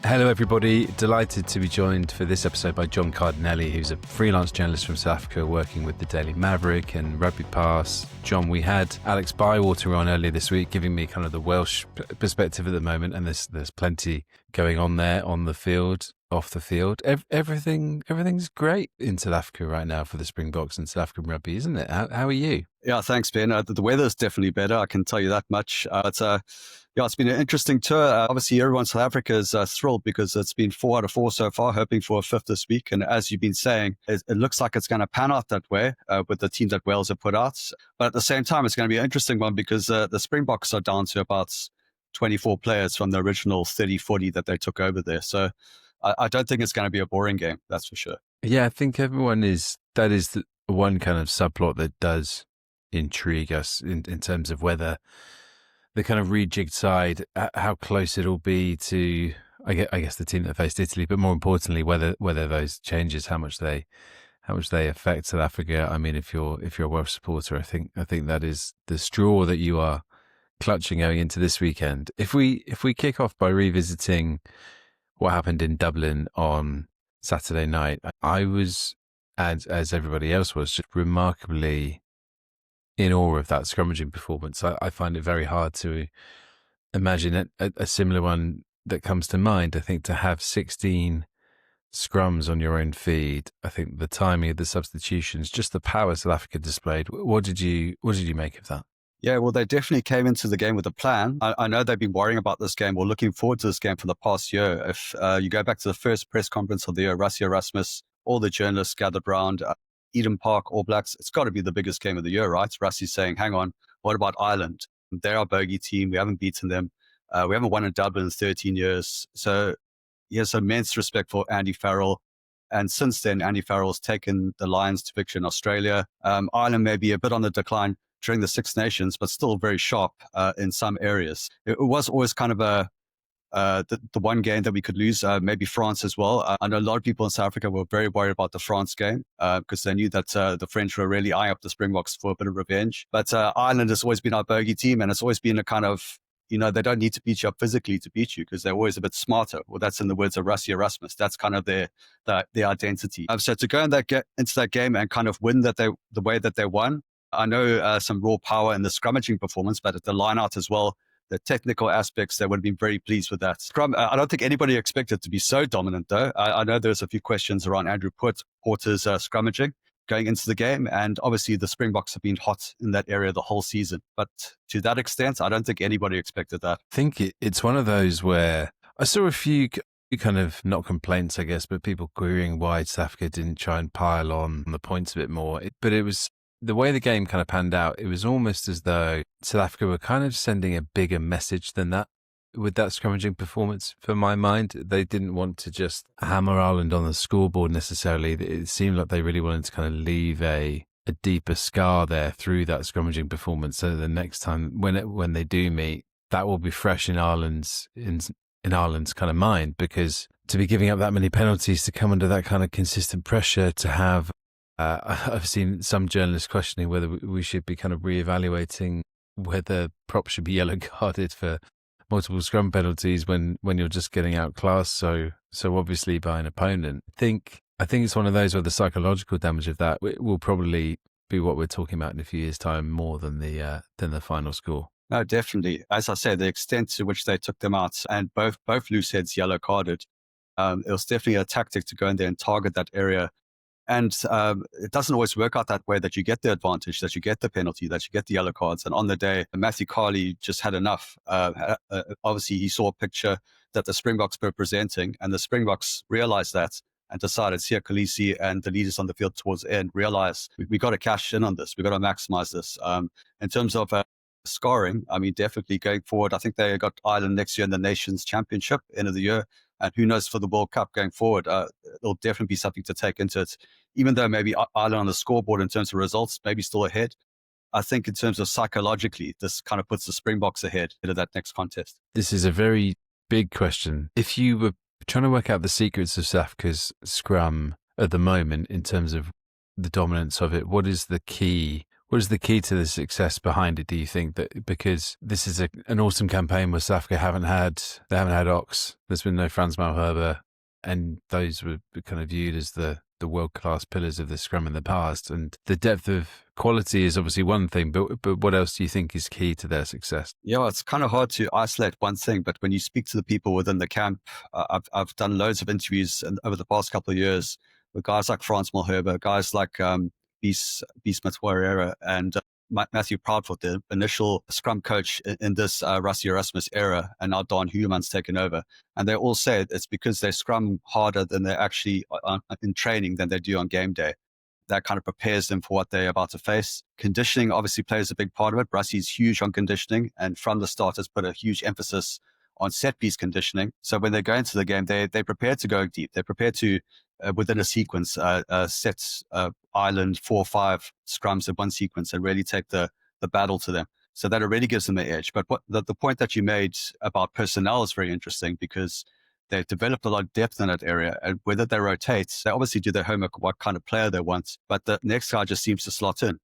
Hello everybody, delighted to be joined for this episode by Jon Cardinelli, who's a freelance journalist from South Africa working with the Daily Maverick and Rugbypass. Jon, we had Alex Bywater on earlier this week giving me kind of the Welsh perspective at the moment, and there's plenty going on there on the field, off the field. Everything's great in South Africa right now for the Springboks and South African rugby, isn't it? How are you? Yeah, thanks, Ben. The weather's definitely better, I can tell you that much. It's been an interesting tour. Obviously, everyone in South Africa is thrilled because it's been 4 out of 4 so far, hoping for a 5th this week. And as you've been saying, it looks like it's going to pan out that way with the team that Wales have put out. But at the same time, it's going to be an interesting one because the Springboks are down to about 24 players from the original 30, 40 that they took over there. So I don't think it's going to be a boring game, that's for sure. Yeah, I think that is the one kind of subplot that does intrigue us in terms of whether the kind of rejigged side, how close it'll be to, I guess, the team that faced Italy, but more importantly, whether those changes, how much they affect South Africa. I mean, if you're a Welsh supporter, I think that is the straw that you are clutching going into this weekend. If we kick off by revisiting what happened in Dublin on Saturday night, I was, as everybody else was, just remarkably in awe of that scrummaging performance. I find it very hard to imagine a similar one that comes to mind. I think to have 16 scrums on your own feed, I think the timing of the substitutions, just the power South Africa displayed. What did you make of that? Yeah, well, they definitely came into the game with a plan. I know they've been worrying about this game or looking forward to this game for the past year. If you go back to the first press conference of the year, Rassie Erasmus, all the journalists gathered around, Eden Park, All Blacks, it's got to be the biggest game of the year, right? Rassie's saying, hang on, what about Ireland? They're our bogey team. We haven't beaten them. We haven't won in Dublin in 13 years. So he has immense respect for Andy Farrell. And since then, Andy Farrell's taken the Lions to victory in Australia. Ireland may be a bit on the decline during the Six Nations, but still very sharp in some areas. It was always kind of the one game that we could lose, maybe France as well. I know a lot of people in South Africa were very worried about the France game because they knew that the French were really eyeing up the Springboks for a bit of revenge. But Ireland has always been our bogey team, and it's always been a kind of, they don't need to beat you up physically to beat you because they're always a bit smarter. Well, that's in the words of Rassie Erasmus. That's kind of their identity. So to go into that game and kind of win the way that they won, I know some raw power in the scrummaging performance, but at the line-out as well, the technical aspects, they would have been very pleased with that. Scrum, I don't think anybody expected to be so dominant, though. I know there's a few questions around Andrew Porter's scrummaging going into the game, and obviously the Springboks have been hot in that area the whole season. But to that extent, I don't think anybody expected that. I think it's one of those where I saw a few kind of, not complaints, I guess, but people querying why South Africa didn't try and pile on the points a bit more. But it was the way the game kind of panned out, it was almost as though South Africa were kind of sending a bigger message than that with that scrummaging performance, for my mind. They didn't want to just hammer Ireland on the scoreboard necessarily. It seemed like they really wanted to kind of leave a deeper scar there through that scrummaging performance, so the next time when they do meet, that will be fresh in Ireland's kind of mind, because to be giving up that many penalties, to come under that kind of consistent pressure, to have I've seen some journalists questioning whether we should be kind of reevaluating whether props should be yellow carded for multiple scrum penalties when you're just getting outclassed so obviously by an opponent. I think it's one of those where the psychological damage of that will probably be what we're talking about in a few years' time more than the final score. No, definitely. As I said, the extent to which they took them out, and both loose heads yellow carded, it was definitely a tactic to go in there and target that area. And it doesn't always work out that way, that you get the advantage, that you get the penalty, that you get the yellow cards. And on the day, Matthew Carley just had enough. Obviously, he saw a picture that the Springboks were presenting, and the Springboks realized that and decided, Siya Kolisi and the leaders on the field towards the end realized we got to cash in on this. We got to maximize this. In terms of scoring, I mean, definitely going forward, I think they got Ireland next year in the Nations Championship, end of the year. And who knows for the World Cup going forward, it'll definitely be something to take into it. Even though maybe Ireland on the scoreboard in terms of results, maybe still ahead, I think in terms of psychologically, this kind of puts the Springboks ahead into that next contest. This is a very big question. If you were trying to work out the secrets of South Africa's scrum at the moment in terms of the dominance of it, what is the key What is the key to the success behind it, do you think? That because this is an awesome campaign where South Africa haven't had Ox, there's been no Frans Malherbe, and those were kind of viewed as the world-class pillars of the scrum in the past. And the depth of quality is obviously one thing, but what else do you think is key to their success? Yeah, it's kind of hard to isolate one thing, but when you speak to the people within the camp, I've done loads of interviews over the past couple of years with guys like Frans Malherbe, guys like Beast Warriera, and Matthew Proudfoot, the initial scrum coach in this Rassie Erasmus era, and now Don Huleman's taken over. And they all say it's because they scrum harder than they actually in training than they do on game day. That kind of prepares them for what they're about to face. Conditioning obviously plays a big part of it. Rassie's huge on conditioning, and from the start has put a huge emphasis on set piece conditioning. So when they go into the game, they're prepared to go deep. They're prepared to, within a sequence, set island 4 or 5 scrums in one sequence and really take the battle to them. So that already gives them the edge. But what the point that you made about personnel is very interesting, because they've developed a lot of depth in that area, and whether they rotate, they obviously do their homework, what kind of player they want, but the next guy just seems to slot in.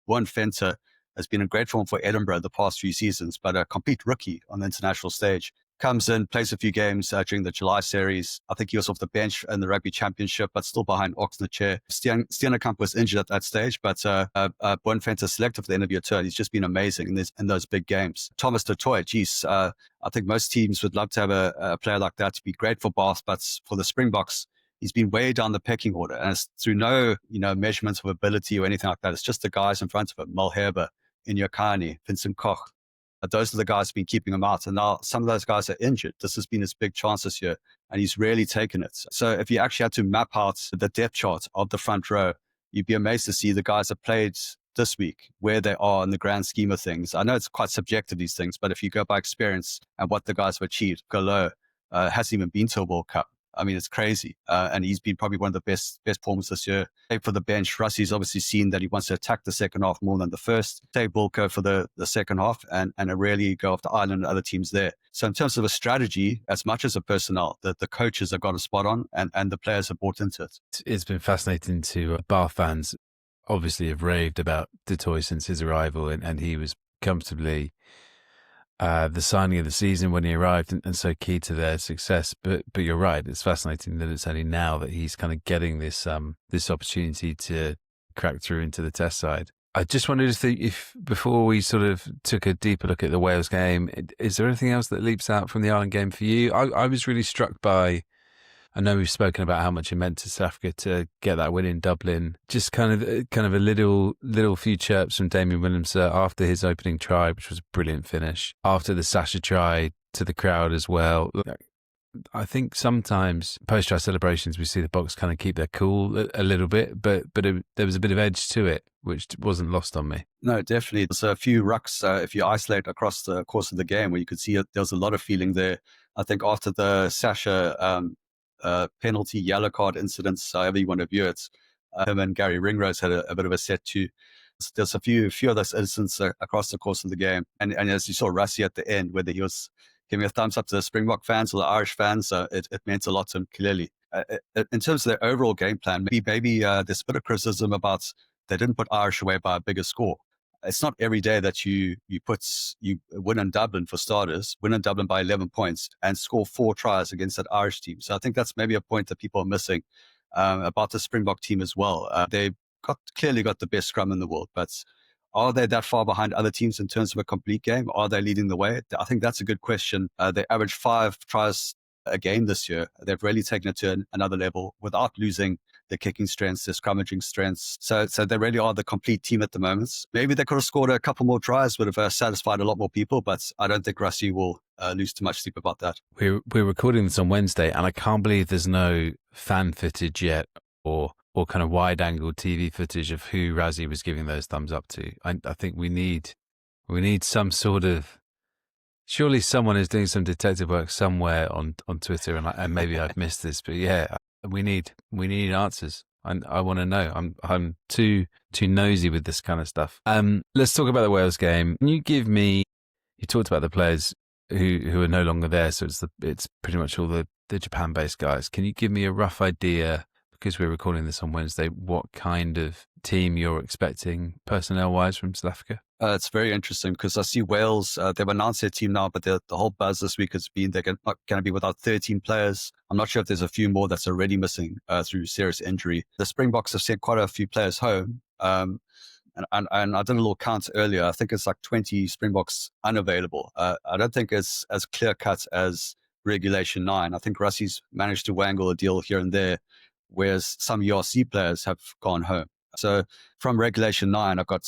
Warren Fenter has been in great form for Edinburgh the past few seasons, but a complete rookie on the international stage. Comes in, plays a few games during the July series. I think he was off the bench in the Rugby Championship, but still behind Ox in the chair. Steenekamp was injured at that stage, but Warren Fenter selected for the end of your turn. He's just been amazing in those big games. Thomas du Toit, I think most teams would love to have a player like that to be great for Bath, but for the Springboks, he's been way down the pecking order, and it's through no measurements of ability or anything like that. It's just the guys in front of him: Malherbe, Inyakani, Vincent Koch. Those are the guys who've been keeping him out, and now some of those guys are injured. This has been his big chance this year, and he's really taken it. So if you actually had to map out the depth chart of the front row, you'd be amazed to see the guys that played this week, where they are in the grand scheme of things. I know it's quite subjective, these things, but if you go by experience and what the guys have achieved, Galo hasn't even been to a World Cup. I mean, it's crazy. And he's been probably one of the best performers this year. Take for the bench, Rassie's obviously seen that he wants to attack the second half more than the first. Take Bulko for the second half and really go after Ireland and other teams there. So in terms of a strategy, as much as a personnel, that the coaches have got a spot on and the players have bought into it. It's been fascinating to Bath fans. Obviously have raved about du Toit since his arrival, and he was comfortably the signing of the season when he arrived, and so key to their success. But you're right, it's fascinating that it's only now that he's kind of getting this opportunity to crack through into the test side. I just wondered if before we sort of took a deeper look at the Wales game, is there anything else that leaps out from the Ireland game for you? I was really struck by, I know we've spoken about how much it meant to South Africa to get that win in Dublin. Just kind of a little few chirps from Damien Williams after his opening try, which was a brilliant finish. After the Sasha try to the crowd as well. I think sometimes post-try celebrations we see the Boks kind of keep their cool a little bit, but there was a bit of edge to it, which wasn't lost on me. No, definitely. There's a few rucks, if you isolate across the course of the game, where you could see there was a lot of feeling there. I think after the Sasha penalty, yellow card incidents, however you want to view it, him and Gary Ringrose had a bit of a set too. So there's a few of those incidents across the course of the game. And as you saw Rassie at the end, whether he was giving a thumbs up to the Springbok fans or the Irish fans, it meant a lot to him, clearly. In terms of their overall game plan, maybe there's a bit of criticism about they didn't put Irish away by a bigger score. It's not every day that you win in Dublin, for starters, win in Dublin by 11 points and score 4 tries against that Irish team. So I think that's maybe a point that people are missing about the Springbok team as well. They've clearly got the best scrum in the world, but are they that far behind other teams in terms of a complete game? Are they leading the way? I think that's a good question. They averaged 5 tries a game this year. They've really taken it to another level without losing their kicking strengths, their scrummaging strengths. So they really are the complete team at the moment. Maybe they could have scored a couple more tries, would have satisfied a lot more people, but I don't think Rassie will lose too much sleep about that. We're recording this on Wednesday, and I can't believe there's no fan footage yet or kind of wide-angle TV footage of who Rassie was giving those thumbs up to. I think we need some sort of, surely someone is doing some detective work somewhere on Twitter, and maybe I've missed this, but yeah, we need answers. I want to know. I'm too nosy with this kind of stuff. Let's talk about the Wales game. Can you give me? You talked about the players who are no longer there, so it's pretty much all the Japan-based guys. Can you give me a rough idea? because we're recording this on Wednesday, what kind of team you're expecting personnel-wise from South Africa? It's very interesting because I see Wales, they've announced their team now, but the whole buzz this week has been they're not going to be without 13 players. I'm not sure if there's a few more that's already missing through serious injury. The Springboks have sent quite a few players home. And I did a little count earlier. I think it's like 20 Springboks unavailable. I don't think it's as clear cut as Regulation 9. I think Russie's managed to wangle a deal here and there, whereas some URC players have gone home. So from Regulation 9, I've got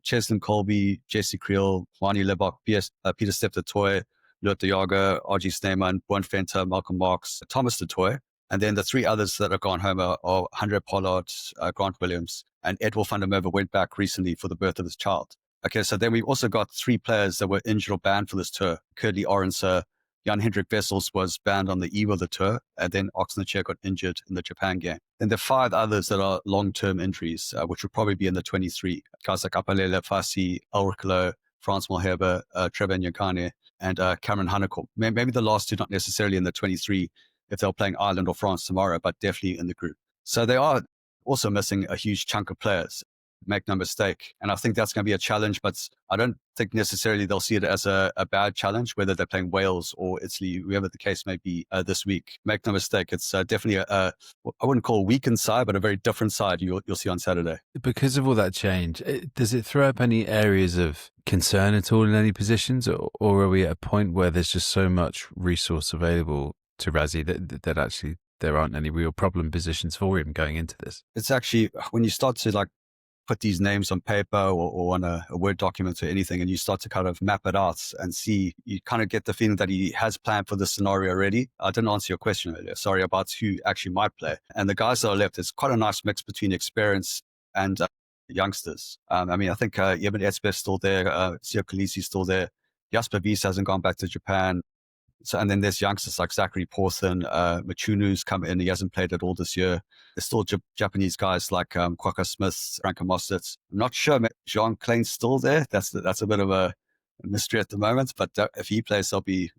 Cheslin Colby, Jesse Creel, Wani Lebok, Peter Step-Toy, Lut de Jager, RG Sneeman, Bourne Venter, Malcolm Marks, Thomas DeToy. And then the three others that have gone home are Andre Pollard, Grant Williams, and Edward van der Merwe went back recently for the birth of his child. Okay, so then we've also got three players that were injured or banned for this tour. Curly Orense, Jan Hendrik Wessels was banned on the eve of the tour, and then Oxenchair got injured in the Japan game. Then there are five others that are long-term injuries, which will probably be in the 23. Guys like Apalele Fassi, Ulrich Frans Malherbe, Trevor Nyakane, and Cameron Hanekom. Maybe the last two not necessarily in the 23 if they're playing Ireland or France tomorrow, but definitely in the group. So they are also missing a huge chunk of players. Make no mistake. And I think that's going to be a challenge, but I don't think necessarily they'll see it as a bad challenge, whether they're playing Wales or Italy, whoever the case may be this week. Make no mistake, it's definitely I wouldn't call a weakened side, but a very different side you'll see on Saturday. Because of all that change, does it throw up any areas of concern at all in any positions, or are we at a point where there's just so much resource available to Rassie that actually there aren't any real problem positions for him going into this? It's actually, when you start to put these names on paper or on a Word document or anything, and you start to kind of map it out and see, you kind of get the feeling that he has planned for this scenario already. I didn't answer your question earlier. Sorry, about who actually might play. And the guys that are left, it's quite a nice mix between experience and youngsters. I mean, I think Eben Etzbeth's still there. Sio Khaleesi's still there. Jasper Wies hasn't gone back to Japan. So, and then there's youngsters like Zachary Porthen, Machunu's come in. He hasn't played at all this year. There's still Japanese guys like Kwaka Smith, Franka Mostert. I'm not sure Jean Klein's still there. That's a bit of a mystery at the moment. But if he plays, they'll be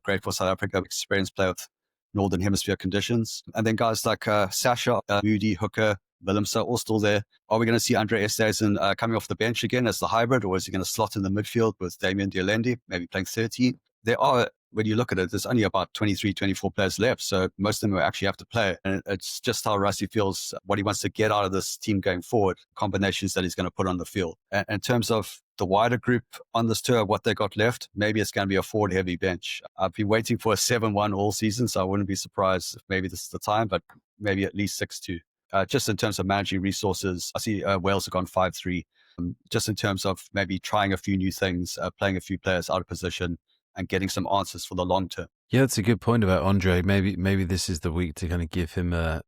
great for South Africa, experienced player with Northern Hemisphere conditions. And then guys like Sasha, Moody, Hooker, Willemse, all still there. Are we going to see Andre Esterhuizen coming off the bench again as the hybrid, or is he going to slot in the midfield with Damien Dialendi, maybe playing 13? There are, when you look at it, there's only about 23, 24 players left. So most of them will actually have to play. And it's just how Rassie feels, what he wants to get out of this team going forward, combinations that he's going to put on the field. And in terms of the wider group on this tour, what they got left, maybe it's going to be a forward-heavy bench. I've been waiting for a 7-1 all season, so I wouldn't be surprised if maybe this is the time, but maybe at least 6-2. Just in terms of managing resources, I see Wales have gone 5-3. Just in terms of maybe trying a few new things, playing a few players out of position, and getting some answers for the long term. Yeah, that's a good point about Andre. Maybe this is the week to kind of give him a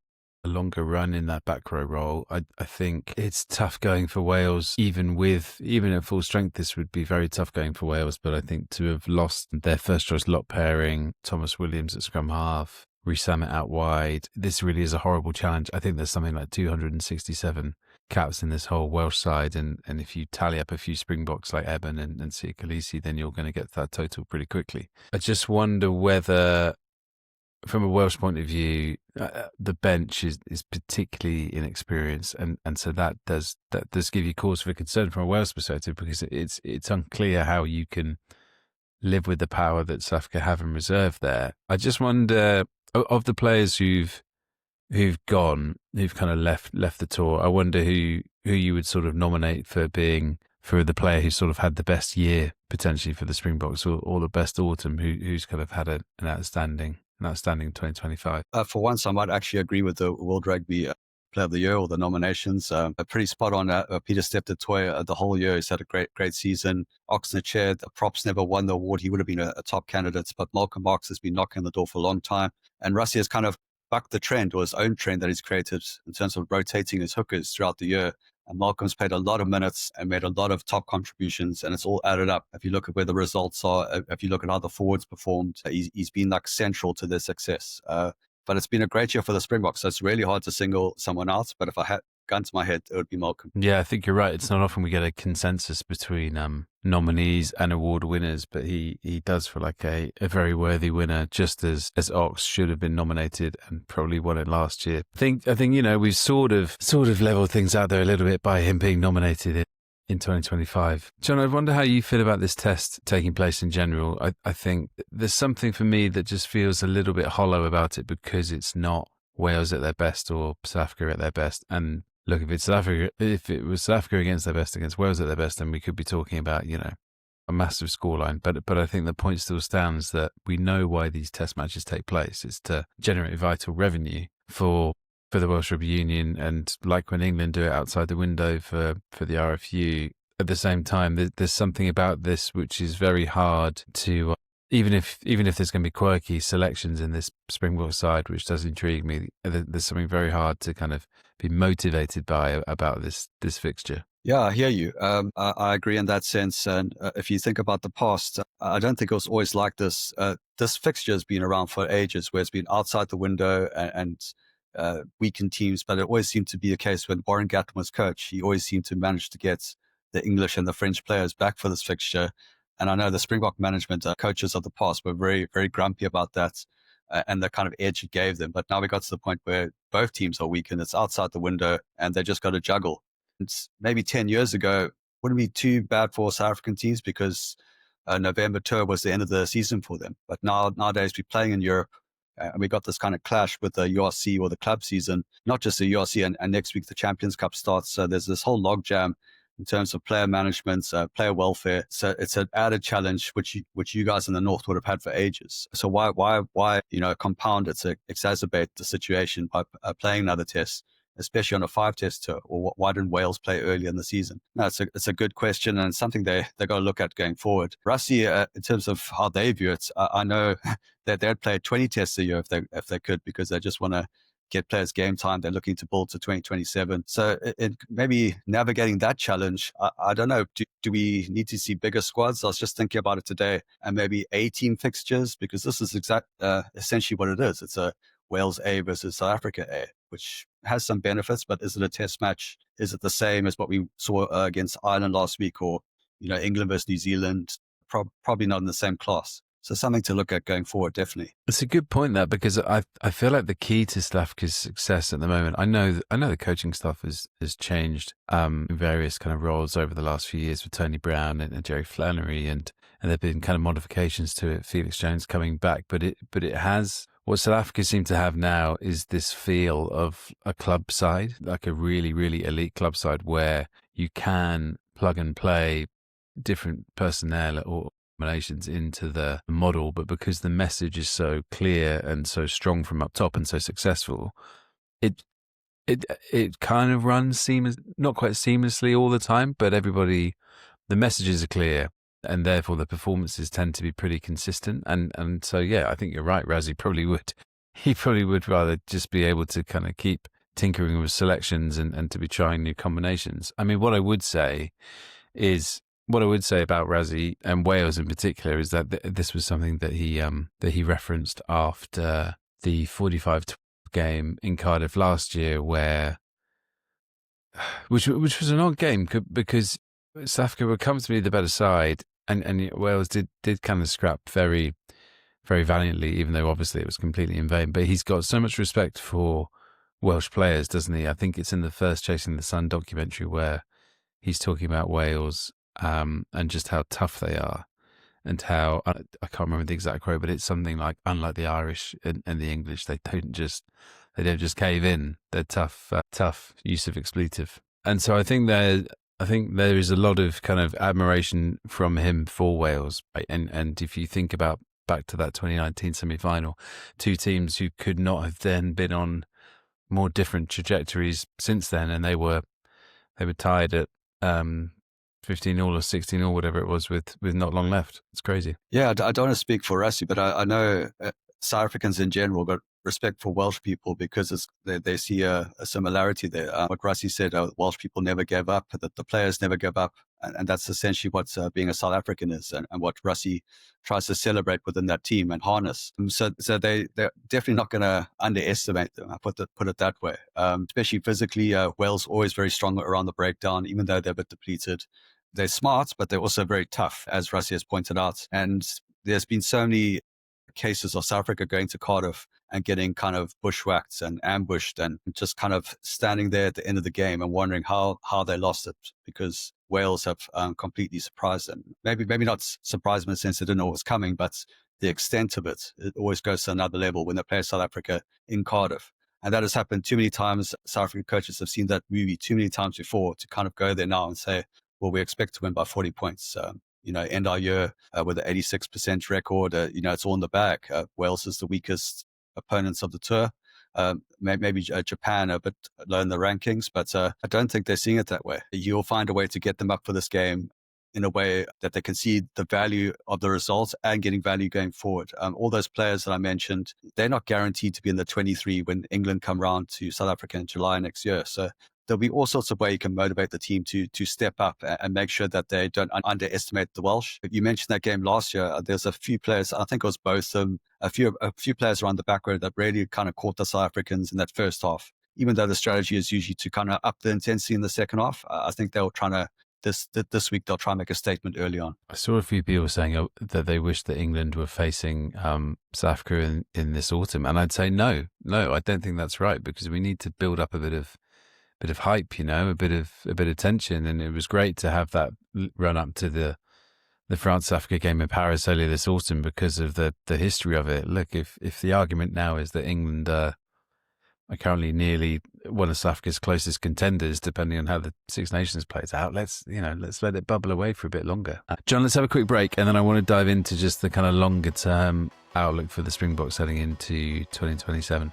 longer run in that back row role. I think it's tough going for Wales, even at full strength. This would be very tough going for Wales. But I think to have lost their first choice lock pairing, Thomas Williams at scrum half, Rees-Zammit out wide, this really is a horrible challenge. I think there's something like 267 caps in this whole Welsh side, and if you tally up a few Springboks like Eben and Sio Khaleesi, then you're going to get that total pretty quickly. I just wonder whether, from a Welsh point of view, the bench is particularly inexperienced, and so that does give you cause for concern from a Welsh perspective, because it's unclear how you can live with the power that South Africa have in reserve there. I just wonder, of the players who've kind of left the tour, I wonder who you would sort of nominate for the player who sort of had the best year potentially for the Springboks, or the best autumn, who's kind of had an outstanding 2025. For once, I might actually agree with the World Rugby Player of the Year, or the nominations. Pretty spot on. Peter Step-Toy the whole year. He's had a great season. Oxenchair, the props never won the award. He would have been a top candidate, but Malcolm Marks has been knocking on the door for a long time. And Rassie has kind of bucked the trend, or his own trend that he's created in terms of rotating his hookers throughout the year. And Malcolm's played a lot of minutes and made a lot of top contributions, and it's all added up. If you look at where the results are, if you look at how the forwards performed, he's been central to their success. But it's been a great year for the Springboks, so it's really hard to single someone out. But if I gun to my head, it would be Malcolm. Yeah, I think you're right. It's not often we get a consensus between nominees and award winners, but he does feel like a very worthy winner, just as Ox should have been nominated and probably won it last year. I think we've sort of leveled things out there a little bit by him being nominated in 2025. Jon, I wonder how you feel about this test taking place in general. I think there's something for me that just feels a little bit hollow about it because it's not Wales at their best or South Africa at their best. And look, if it was South Africa against their best against Wales at their best, then we could be talking about, a massive scoreline. But I think the point still stands that we know why these test matches take place. It's to generate vital revenue for the Welsh Rugby Union, and like when England do it outside the window for the RFU. At the same time, there's something about this which is very hard to, even if there's going to be quirky selections in this Springboks side, which does intrigue me, there's something very hard to kind of be motivated by about this fixture. Yeah, I hear you. I agree in that sense. And if you think about the past, I don't think it was always like this. This fixture has been around for ages, where it's been outside the window and weakened teams. But it always seemed to be a case when Warren Gatton was coach, he always seemed to manage to get the English and the French players back for this fixture. And I know the Springbok management coaches of the past were very, very grumpy about that and the kind of edge it gave them. But now we got to the point where both teams are weak and it's outside the window and they just got to juggle. It's maybe 10 years ago, wouldn't be too bad for South African teams because November tour was the end of the season for them. But nowadays we're playing in Europe and we got this kind of clash with the URC or the club season, not just the URC, and next week the Champions Cup starts. So there's this whole logjam in terms of player management, player welfare. So it's an added challenge which you guys in the North would have had for ages. So why compound it to exacerbate the situation by playing another test, especially on a 5-test tour? Or why didn't Wales play earlier in the season? No, it's a good question and something they got to look at going forward. Rusty, in terms of how they view it, I know that they'd play 20 tests a year if they could, because they just want to get players game time. They're looking to build to 2027. So maybe navigating that challenge, I don't know. Do we need to see bigger squads? I was just thinking about it today, and maybe A-team fixtures, because this is essentially what it is. It's a Wales A versus South Africa A, which has some benefits, but is it a test match? Is it the same as what we saw against Ireland last week, or England versus New Zealand? Probably not in the same class. So something to look at going forward, definitely. It's a good point there, because I feel like the key to South Africa's success at the moment, I know the coaching staff has changed in various kind of roles over the last few years with Tony Brown and Jerry Flannery, and there have been kind of modifications to it. Felix Jones coming back, but it has. What South Africa seem to have now is this feel of a club side, like a really, really elite club side, where you can plug and play different personnel or combinations into the model, but because the message is so clear and so strong from up top and so successful, it kind of runs not quite seamlessly all the time, but the messages are clear, and therefore the performances tend to be pretty consistent. And so, yeah, I think you're right. Razzie probably would rather just be able to kind of keep tinkering with selections and to be trying new combinations. I mean, what I would say about Razzie and Wales in particular is that this was something that he referenced after the 45 game in Cardiff last year, which was an odd game because South Africa were comfortably the better side, and Wales did kind of scrap very, very valiantly, even though obviously it was completely in vain. But he's got so much respect for Welsh players, doesn't he? I think it's in the first Chasing the Sun documentary where he's talking about Wales and just how tough they are, and how, I can't remember the exact quote, but it's something like, unlike the Irish and the English, they don't just cave in. They're tough use of expletive. And so I think there is a lot of kind of admiration from him for Wales. Right? And if you think about back to that 2019 semi-final, two teams who could not have then been on more different trajectories since then, and they were tied at 15 all or 16 all, whatever it was, with not long left. It's crazy. Yeah, I don't want to speak for Rassie, but I know South Africans in general got respect for Welsh people because they see a similarity there. What Rassie said, Welsh people never gave up, that the players never give up. And that's essentially what being a South African is, and what Rassie tries to celebrate within that team and harness. So they're definitely not going to underestimate them. I put it that way. Especially physically, Wales always very strong around the breakdown, even though they're a bit depleted. They're smart, but they're also very tough, as Rassie has pointed out. And there's been so many cases of South Africa going to Cardiff and getting kind of bushwhacked and ambushed and just kind of standing there at the end of the game and wondering how they lost it, because Wales have completely surprised them. Maybe not surprised in the sense they didn't know what was coming, but the extent of it always goes to another level when they play South Africa in Cardiff. And that has happened too many times. South African coaches have seen that movie too many times before to kind of go there now and say, well, we expect to win by 40 points. End our year with an 86% record. It's all in the bag. Wales is the weakest opponents of the tour. Maybe Japan a bit low in the rankings, but I don't think they're seeing it that way. You'll find a way to get them up for this game in a way that they can see the value of the results and getting value going forward. All those players that I mentioned, they're not guaranteed to be in the 23 when England come round to South Africa in July next year. So there'll be all sorts of ways you can motivate the team to step up and make sure that they don't underestimate the Welsh. You mentioned that game last year. There's a few players, I think it was both a few players around the back row that really kind of caught the South Africans in that first half. Even though the strategy is usually to kind of up the intensity in the second half, I think they were trying to this week they'll try and make a statement early on. I saw a few people saying that they wish that England were facing South Africa in this autumn, and I'd say no, I don't think that's right, because we need to build up a bit of hype, a bit of tension, and it was great to have that run up to the France Africa game in Paris earlier this autumn because of the history of it. Look, if the argument now is that England are currently nearly one of South Africa's closest contenders, depending on how the Six Nations plays out, let's let it bubble away for a bit longer. Jon, let's have a quick break, and then I want to dive into just the kind of longer term outlook for the Springboks heading into 2027.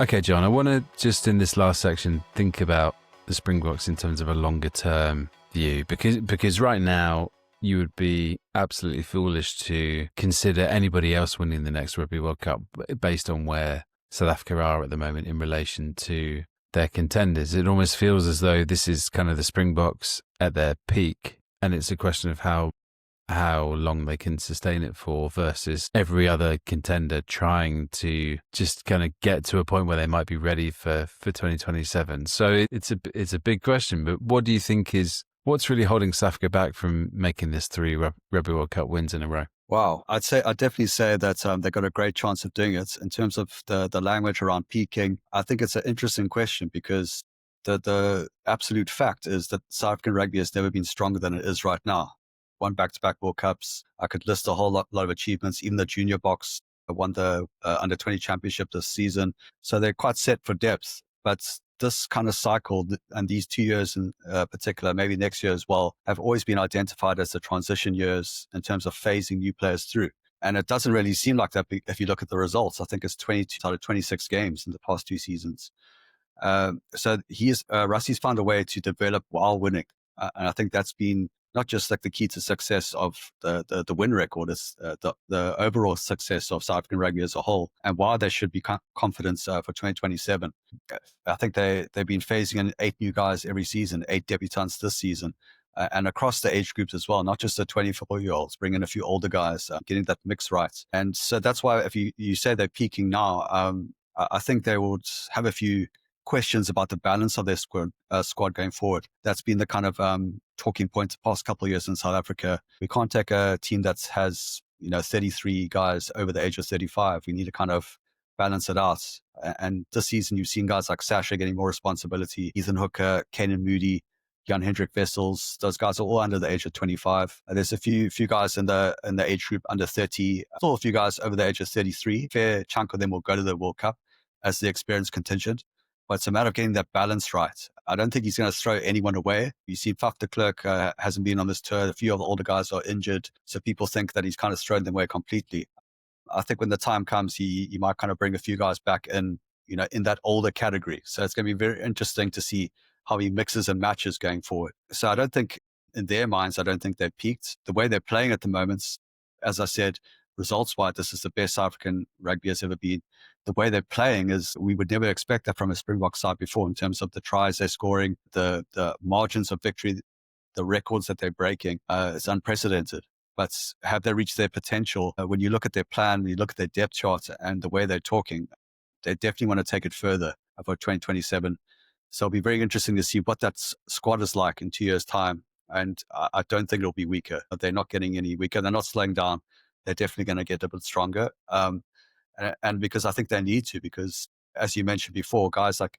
Okay, Jon, I want to just in this last section think about the Springboks in terms of a longer term view, because right now you would be absolutely foolish to consider anybody else winning the next Rugby World Cup based on where South Africa are at the moment in relation to their contenders. It almost feels as though this is kind of the Springboks at their peak, and it's a question of how long they can sustain it for versus every other contender trying to just kind of get to a point where they might be ready for 2027. So it's a big question, but what do you think what's really holding South Africa back from making this 3 Rugby World Cup wins in a row? Wow. I'd definitely say that they've got a great chance of doing it. In terms of the language around peaking, I think it's an interesting question because the absolute fact is that South African rugby has never been stronger than it is right now. Won back-to-back World Cups. I could list a whole lot of achievements. Even the junior Boks won the under-20 championship this season. So they're quite set for depth. But this kind of cycle and these 2 years in particular, maybe next year as well, have always been identified as the transition years in terms of phasing new players through. And it doesn't really seem like that if you look at the results. I think it's 22 out of 26 games in the past 2 seasons. So Rassie's found a way to develop while winning. And I think that's been not just like the key to success of the win record, it's the overall success of South African rugby as a whole, and why there should be confidence for 2027. I think they've been phasing in 8 new guys every season, 8 debutants this season, and across the age groups as well, not just the 24-year-olds, bringing a few older guys, getting that mix right. And so that's why if you say they're peaking now, I think they would have a few questions about the balance of their squad going forward. That's been the kind of talking point the past couple of years in South Africa. We can't take a team that has 33 guys over the age of 35. We need to kind of balance it out. And this season, you've seen guys like Sasha getting more responsibility, Ethan Hooker, Kanan Moody, Jan Hendrik Wessels. Those guys are all under the age of 25. There's a few guys in the age group under 30. Still a few guys over the age of 33. Fair chunk of them will go to the World Cup as the experienced contingent. But it's a matter of getting that balance right. I don't think he's going to throw anyone away. You see, Faf de Klerk hasn't been on this tour. A few of the older guys are injured. So people think that he's kind of thrown them away completely. I think when the time comes, he might kind of bring a few guys back in that older category. So it's going to be very interesting to see how he mixes and matches going forward. So I don't think, in their minds, they've peaked. The way they're playing at the moment, as I said, results-wise, this is the best South African rugby has ever been. The way they're playing is we would never expect that from a Springbok side before in terms of the tries they're scoring, the margins of victory, the records that they're breaking. It's unprecedented. But have they reached their potential? When you look at their plan, you look at their depth charts and the way they're talking, they definitely want to take it further for 2027. So it'll be very interesting to see what that squad is like in 2 years' time. And I don't think it'll be weaker. They're not getting any weaker. They're not slowing down. They're definitely going to get a bit stronger. And because I think they need to, because as you mentioned before, guys like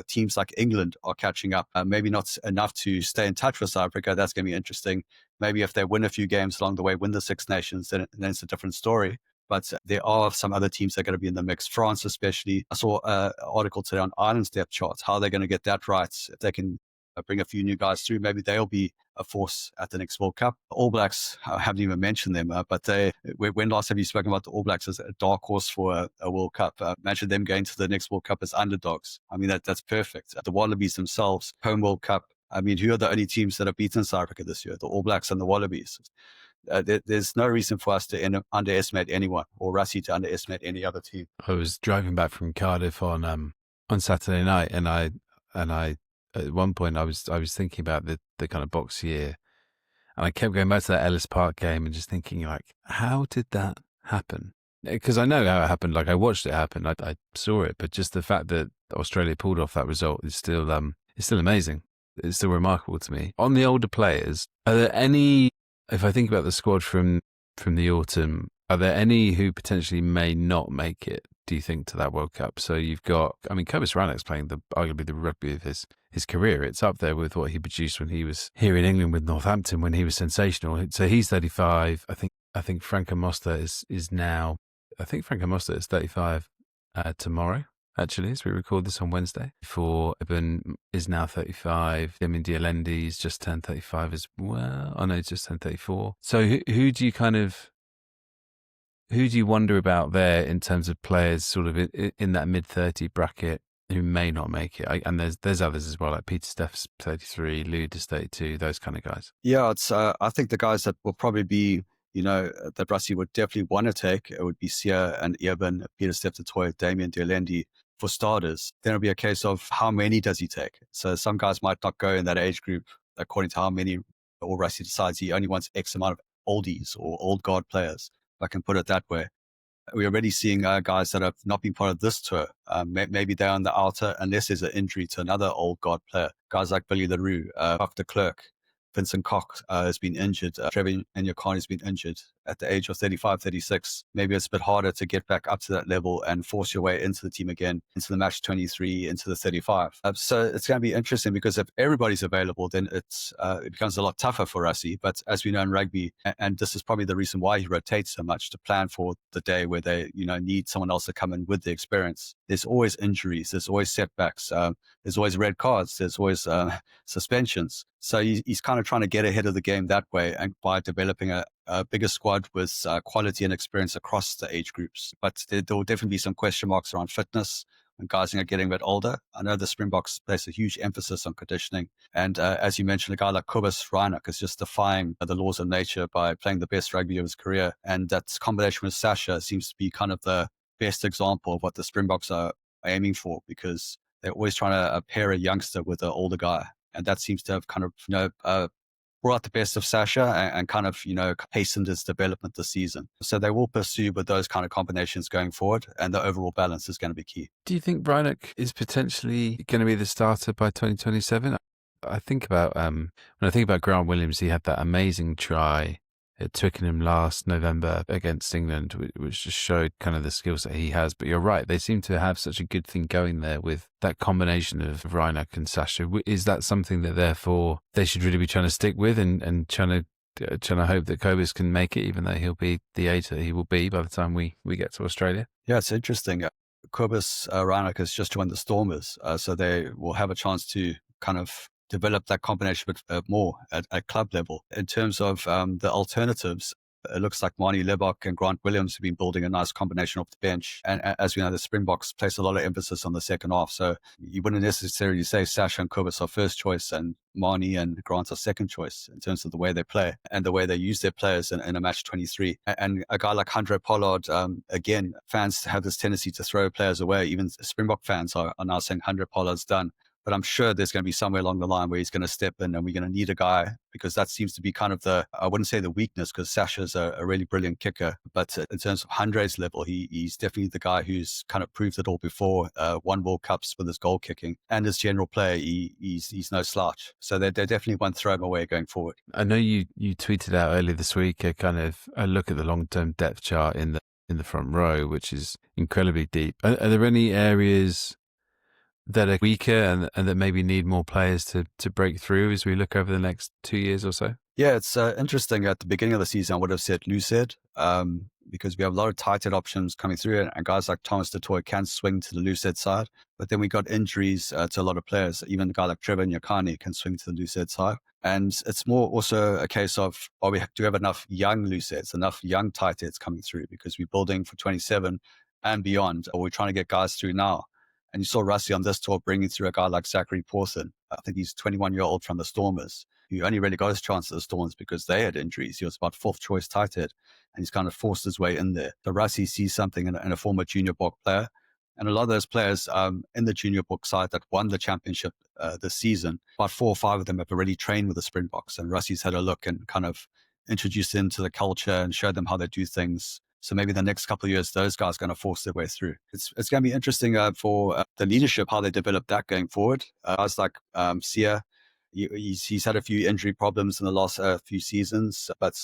teams like England are catching up. Maybe not enough to stay in touch with South Africa. That's going to be interesting. Maybe if they win a few games along the way, win the Six Nations, then it's a different story. But there are some other teams that are going to be in the mix. France, especially. I saw an article today on Ireland's depth charts, how they're going to get that right. If they can bring a few new guys through, maybe they'll be a force at the next World Cup. All Blacks, I haven't even mentioned them, but when last have you spoken about the All Blacks as a dark horse for a World Cup? Imagine them going to the next World Cup as underdogs. I mean, that's perfect. The Wallabies themselves, home World Cup. I mean, who are the only teams that have beaten South Africa this year? The All Blacks and the Wallabies. There's no reason for us to underestimate anyone, or Rassie to underestimate any other team. I was driving back from Cardiff on Saturday night, and I at one point I was thinking about the kind of Boks year, and I kept going back to that Ellis Park game and just thinking, like, how did that happen? Because I know how it happened. Like, I watched it happen. I saw it, but just the fact that Australia pulled off that result is still amazing. It's still remarkable to me. On the older players, are there any? If I think about the squad from the autumn, are there any who potentially may not make it, do you think, to that World Cup? So you've got, I mean, Cobus Rannick's playing arguably the rugby of his career. It's up there with what he produced when he was here in England with Northampton, when he was sensational. So he's 35. I think Franco Mosta is now, I think Franco Mosta is 35 tomorrow, actually, as we record this on Wednesday. For Eben is now 35. Demi Dialendi's just turned 35 as well. Oh no, he's just turned 34. So who do you wonder about there in terms of players sort of in that mid-30 bracket who may not make it? And there's others as well, like Peter Steff's 33, Lude is 32, those kind of guys. Yeah, it's I think the guys that will probably be, that Rassie would definitely want to take, it would be Sia and Eben, Peter Steff, Toy, Damien Dialendi for starters. Then it'll be a case of how many does he take? So some guys might not go in that age group according to how many, or Rassie decides he only wants X amount of oldies or old guard players, if I can put it that way. We're already seeing guys that have not been part of this tour. Maybe they're on the outer, unless there's an injury to another old guard player. Guys like Billy LaRue, Puff de Klerk, Vincent Koch has been injured. Trevor Nyakane has been injured at the age of 35, 36. Maybe it's a bit harder to get back up to that level and force your way into the team again, into the match 23, into the 35. So it's going to be interesting, because if everybody's available, then it becomes a lot tougher for Rassie. But as we know in rugby, and this is probably the reason why he rotates so much, to plan for the day where they need someone else to come in with the experience. There's always injuries. There's always setbacks. There's always red cards. There's always suspensions. So he's kind of trying to get ahead of the game that way, and by developing a bigger squad with quality and experience across the age groups. But there will definitely be some question marks around fitness when guys are getting a bit older. I know the Springboks place a huge emphasis on conditioning. And as you mentioned, a guy like Cobus Rannick is just defying the laws of nature by playing the best rugby of his career. And that combination with Sasha seems to be kind of the best example of what the Springboks are aiming for, because they're always trying to pair a youngster with an older guy. And that seems to have kind of, brought out the best of Sasha and kind of, hastened his development this season. So they will pursue with those kind of combinations going forward, and the overall balance is going to be key. Do you think Rannick is potentially going to be the starter by 2027? I think about, when I think about Grant Williams, he had that amazing try at Twickenham last November against England, which just showed kind of the skills that he has. But you're right, they seem to have such a good thing going there with that combination of Rannick and Sasha. Is that something that therefore they should really be trying to stick with and trying to hope that Cobus can make it, even though he'll be the age that he will be by the time we get to Australia? Yeah, it's interesting. Cobus Rannick has just joined the Stormers, so they will have a chance to kind of develop that combination a bit more at club level. In terms of the alternatives, It looks like Marnie Lebok and Grant Williams have been building a nice combination off the bench. And as we know, the Springboks place a lot of emphasis on the second half. So you wouldn't necessarily say Sasha and Kobus are first choice and Marnie and Grant are second choice in terms of the way they play and the way they use their players in a match 23. And a guy like Andre Pollard, again, fans have this tendency to throw players away. Even Springbok fans are now saying Andre Pollard's done. But I'm sure there's going to be somewhere along the line where he's going to step in and we're going to need a guy, because that seems to be kind of I wouldn't say the weakness, because Sasha's a really brilliant kicker. But in terms of Andre's level, he's definitely the guy who's kind of proved it all before, won World Cups with his goal kicking and his general play. He's no slouch. So they definitely won't throw him away going forward. I know you tweeted out earlier this week a look at the long-term depth chart in the front row, which is incredibly deep. Are there any areas that are weaker and that maybe need more players to break through as we look over the next 2 years or so? Yeah, it's interesting. At the beginning of the season, I would have said Lucid, because we have a lot of tight head options coming through, and guys like Thomas du Toit can swing to the Lucid side. But then we got injuries to a lot of players. Even a guy like Trevor Nyakani can swing to the Lucid side. And it's more also a case of, do we have enough young Lucids, enough young tight heads coming through? Because we're building for 27 and beyond, or we're trying to get guys through now. And you saw Rusty on this tour bringing through a guy like Zachary Pawson. I think he's 21-year-old from the Stormers, who only really got his chance at the Storms because they had injuries. He was about fourth choice tight head, and he's kind of forced his way in there. So Rusty sees something in a former junior Bok player. And a lot of those players in the junior Bok side that won the championship this season, about 4 or 5 of them have already trained with the Springboks. And Rusty's had a look and kind of introduced them to the culture and showed them how they do things. So maybe the next couple of years, those guys are going to force their way through. It's going to be interesting for the leadership, how they develop that going forward. Guys like Sia, he's had a few injury problems in the last few seasons, but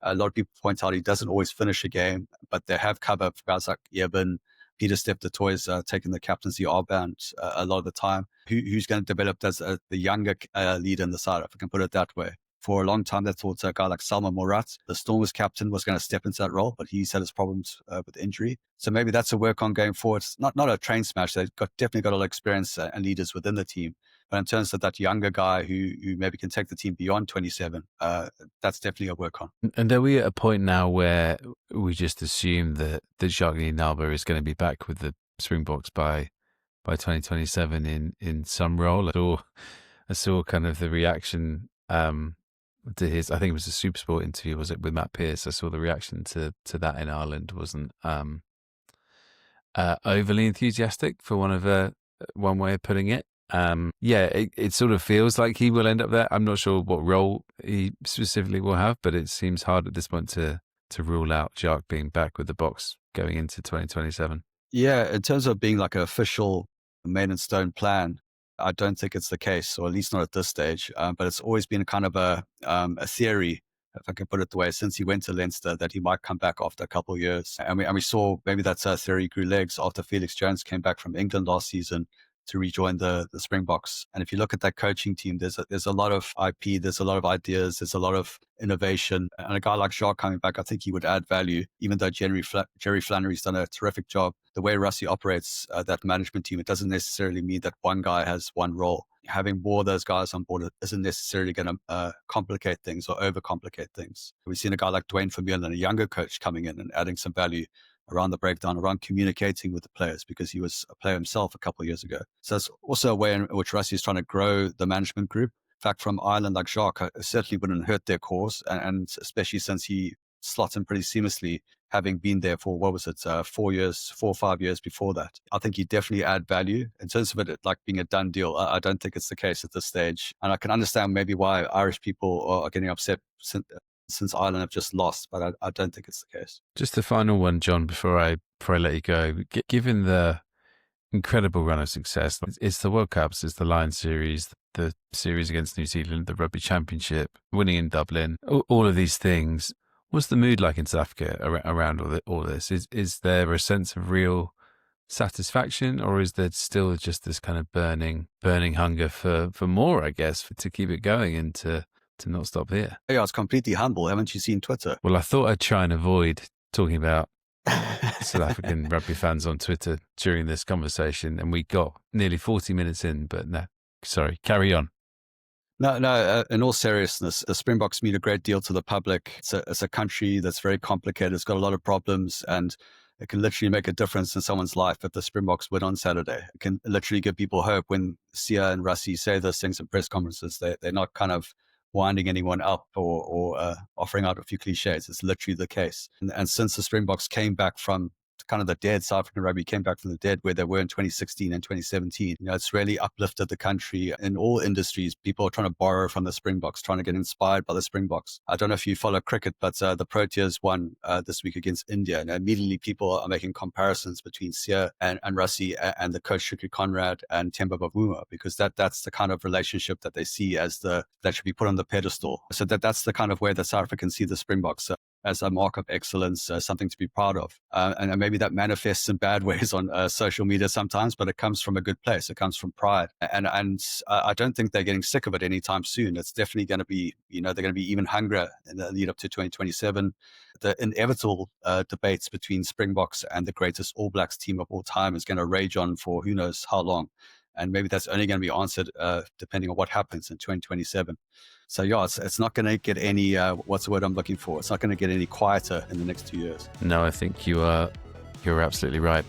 a lot of people point out he doesn't always finish a game, but they have cover for guys like Eben, Peter Step the Toys taking the captaincy armband a lot of the time. Who's going to develop as the younger leader in the side, if I can put it that way. For a long time, they thought a guy like Salma Morat, the Stormers captain, was going to step into that role, but he's had his problems with injury. So maybe that's a work on going forward. It's not a train smash. They've definitely got a lot of experience and leaders within the team. But in terms of that younger guy who maybe can take the team beyond 27, that's definitely a work on. And are we at a point now where we just assume that Jacques Nalba is going to be back with the Springboks by 2027 in some role? I saw kind of the reaction to his, I think it was a SuperSport interview, was it, with Matt Pearce? I saw the reaction to that in Ireland wasn't overly enthusiastic, for one way of putting it. It sort of feels like he will end up there. I'm not sure what role he specifically will have, but it seems hard at this point to rule out Jacques being back with the Boks going into 2027. Yeah, in terms of being like an official made in stone plan, I don't think it's the case, or at least not at this stage. But it's always been kind of a theory, if I can put it the way, since he went to Leinster, that he might come back after a couple of years. And we saw maybe that theory grew legs after Felix Jones came back from England last season to rejoin the Springboks. And if you look at that coaching team, there's a lot of IP, there's a lot of ideas, there's a lot of innovation. And a guy like Jacques coming back, I think he would add value, even though Jerry Flannery's done a terrific job. The way Rusty operates that management team, it doesn't necessarily mean that one guy has one role. Having more of those guys on board isn't necessarily going to complicate things or overcomplicate things. We've seen a guy like Dwayne Vermeulen, a younger coach, coming in and adding some value around the breakdown, around communicating with the players, because he was a player himself a couple of years ago. So it's also a way in which Rusty is trying to grow the management group. In fact, from Ireland, like Jacques, certainly wouldn't hurt their cause, and especially since he slots in pretty seamlessly, having been there for, 4 or 5 years before that. I think he definitely add value. In terms of it like being a done deal, I don't think it's the case at this stage. And I can understand maybe why Irish people are getting upset since Ireland have just lost, but I don't think it's the case. Just the final one, John, before I let you go. Given the incredible run of success, it's the World Cups, it's the Lions Series, the series against New Zealand, the Rugby Championship, winning in Dublin, all of these things. What's the mood like in South Africa around all this? Is there a sense of real satisfaction, or is there still just this kind of burning hunger for more, I guess, to keep it going and to not stop here? Yeah, it's completely humble. Haven't you seen Twitter? Well, I thought I'd try and avoid talking about South African rugby fans on Twitter during this conversation, and we got nearly 40 minutes in, but no, sorry, carry on. No, no. In all seriousness, the Springboks mean a great deal to the public. It's a country that's very complicated. It's got a lot of problems, and it can literally make a difference in someone's life if the Springboks win on Saturday. It can literally give people hope. When Sia and Rassie say those things in press conferences, they're not kind of winding anyone up or offering out a few cliches. It's literally the case. And since the Springboks came back from kind of the dead, South African rugby came back from the dead where they were in 2016 and 2017. It's really uplifted the country in all industries. People are trying to borrow from the Springboks, trying to get inspired by the Springboks. I don't know if you follow cricket, but the Proteas won this week against India. And immediately people are making comparisons between Sia and Rassie and the coach Shukri Conrad and Temba Bavuma, because that's the kind of relationship that they see as that should be put on the pedestal. So that's the kind of way that South Africans see the Springboks. As a mark of excellence, something to be proud of. And maybe that manifests in bad ways on social media sometimes, but it comes from a good place. It comes from pride. And I don't think they're getting sick of it anytime soon. It's definitely going to be, they're going to be even hungrier in the lead up to 2027. The inevitable debates between Springboks and the greatest All Blacks team of all time is going to rage on for who knows how long. And maybe that's only going to be answered depending on what happens in 2027. So yeah, it's not going to get any, what's the word I'm looking for? It's not going to get any quieter in the next 2 years. No, I think you're absolutely right.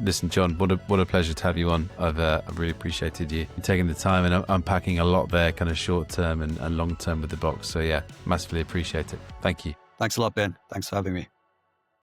Listen, Jon, what a pleasure to have you on. I've really appreciated you taking the time and unpacking a lot there, kind of short term and long term with the Boks. So yeah, massively appreciate it. Thank you. Thanks a lot, Ben. Thanks for having me.